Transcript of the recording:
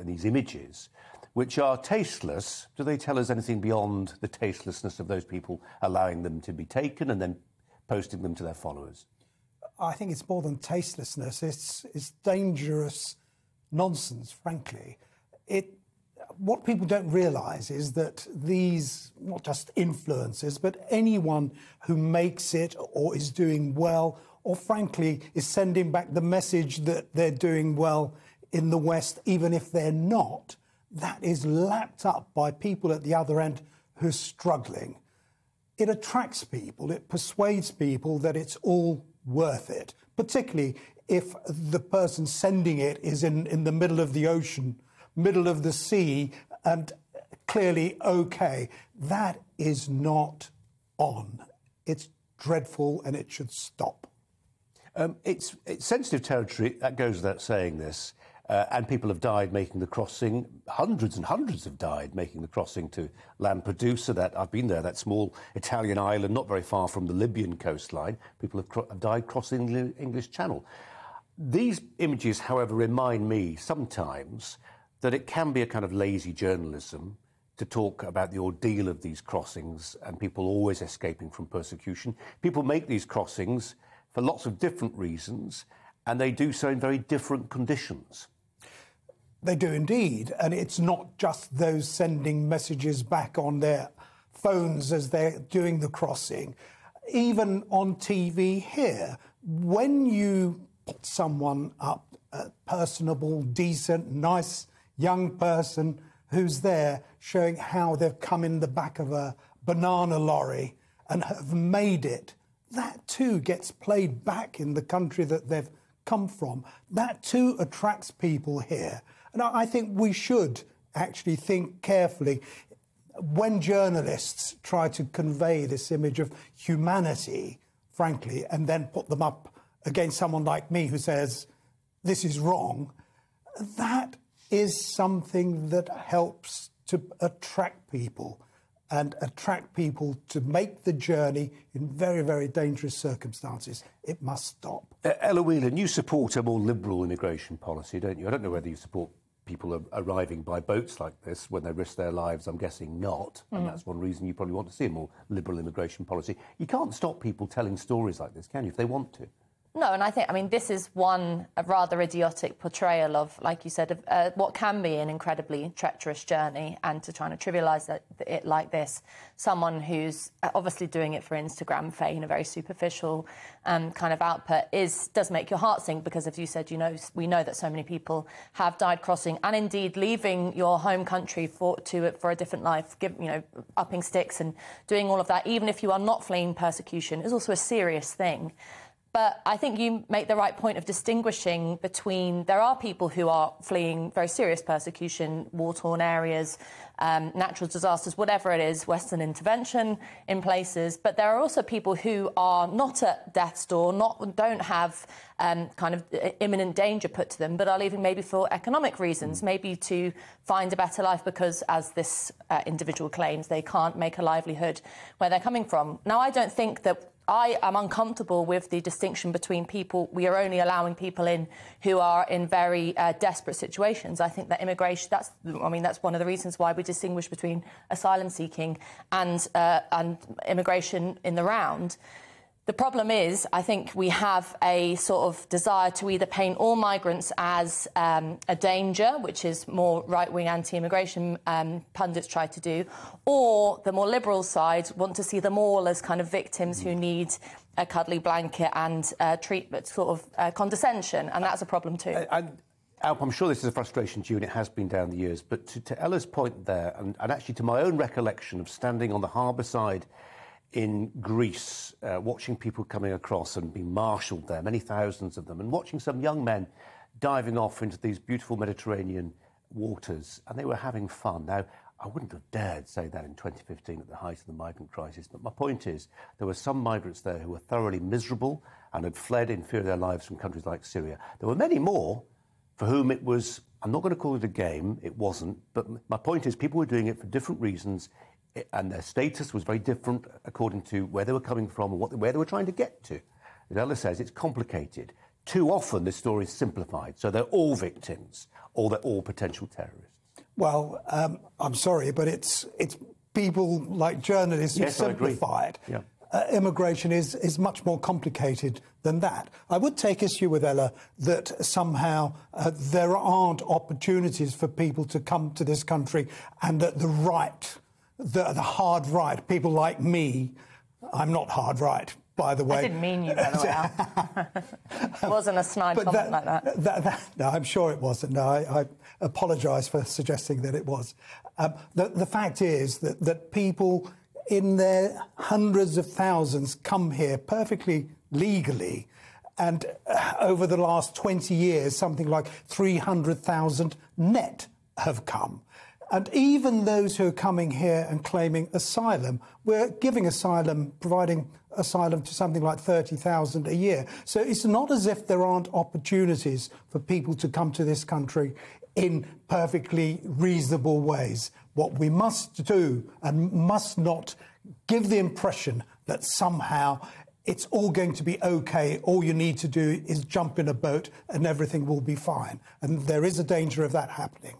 these images, which are tasteless. Do they tell us anything beyond the tastelessness of those people allowing them to be taken and then posting them to their followers? I think it's more than tastelessness. It's dangerous nonsense, frankly. What people don't realise is that these, not just influencers, but anyone who makes it or is doing well, or frankly is sending back the message that they're doing well in the West, even if they're not, that is lapped up by people at the other end who are struggling. It attracts people, it persuades people that it's all worth it, particularly if the person sending it is in the middle of the ocean, middle of the sea, and clearly okay. That is not on. It's dreadful and it should stop. It's sensitive territory, that goes without saying this, and people have died making the crossing. Hundreds and hundreds have died making the crossing to Lampedusa. I've been there, that small Italian island not very far from the Libyan coastline. People have died crossing the English Channel. These images, however, remind me sometimes that it can be a kind of lazy journalism to talk about the ordeal of these crossings and people always escaping from persecution. People make these crossings for lots of different reasons, and they do so in very different conditions. They do indeed, and it's not just those sending messages back on their phones as they're doing the crossing. Even on TV here, when you put someone up, a personable, decent, nice young person who's there showing how they've come in the back of a banana lorry and have made it, that too gets played back in the country that they've come from. That too attracts people here. And I think we should actually think carefully when journalists try to convey this image of humanity, frankly, and then put them up against someone like me who says, this is wrong, that is something that helps to attract people and attract people to make the journey in very, very dangerous circumstances. It must stop. Ella Whelan, you support a more liberal immigration policy, don't you? I don't know whether you support people arriving by boats like this when they risk their lives. I'm guessing not. And that's one reason you probably want to see a more liberal immigration policy. You can't stop people telling stories like this, can you, if they want to? No, and I mean, this is a rather idiotic portrayal of, like you said, of what can be an incredibly treacherous journey, and to try to trivialise it like this, someone who's obviously doing it for Instagram fame, a very superficial kind of output, does make your heart sink, because, as you said, we know that so many people have died crossing, and indeed leaving your home country for a different life, upping sticks and doing all of that, even if you are not fleeing persecution, is also a serious thing. But I think you make the right point of distinguishing between, there are people who are fleeing very serious persecution, war-torn areas, natural disasters, whatever it is, Western intervention in places. But there are also people who are not at death's door, don't have kind of imminent danger put to them, but are leaving maybe for economic reasons, maybe to find a better life because, as this individual claims, they can't make a livelihood where they're coming from. Now, I don't think that I am uncomfortable with the distinction between people. We are only allowing people in who are in very desperate situations. I think that immigration, that's one of the reasons why we distinguish between asylum seeking and immigration in the round. The problem is, I think we have a sort of desire to either paint all migrants as a danger, which is more right-wing anti-immigration pundits try to do, or the more liberal side want to see them all as kind of victims who need a cuddly blanket and treatment, sort of condescension, and that's a problem too. Alp, I'm sure this is a frustration to you, and it has been down the years, but to Ella's point there, and actually to my own recollection of standing on the harbour side in Greece, watching people coming across and being marshalled there, many thousands of them, and watching some young men diving off into these beautiful Mediterranean waters, and they were having fun. Now, I wouldn't have dared say that in 2015 at the height of the migrant crisis, but my point is there were some migrants there who were thoroughly miserable and had fled in fear of their lives from countries like Syria. There were many more for whom it was, I'm not going to call it a game, it wasn't, but my point is people were doing it for different reasons, and their status was very different according to where they were coming from and where they were trying to get to. As Ella says, it's complicated. too often this story is simplified. So they're all victims or they're all potential terrorists. Well, I'm sorry, but it's people like journalists who simplify it. Yeah. Immigration is much more complicated than that. I would take issue with Ella that somehow there aren't opportunities for people to come to this country, and that the hard right, people like me, I'm not hard right, by the way. I didn't mean you, by the way. It wasn't a snide comment like that. No, I'm sure it wasn't. No, I apologise for suggesting that it was. The fact is that people in their hundreds of thousands come here perfectly legally, and over the last 20 years, something like 300,000 net have come. And even those who are coming here and claiming asylum, we're giving asylum, providing asylum to something like 30,000 a year. So it's not as if there aren't opportunities for people to come to this country in perfectly reasonable ways. What we must do and must not give the impression that somehow it's all going to be OK, all you need to do is jump in a boat and everything will be fine. And there is a danger of that happening.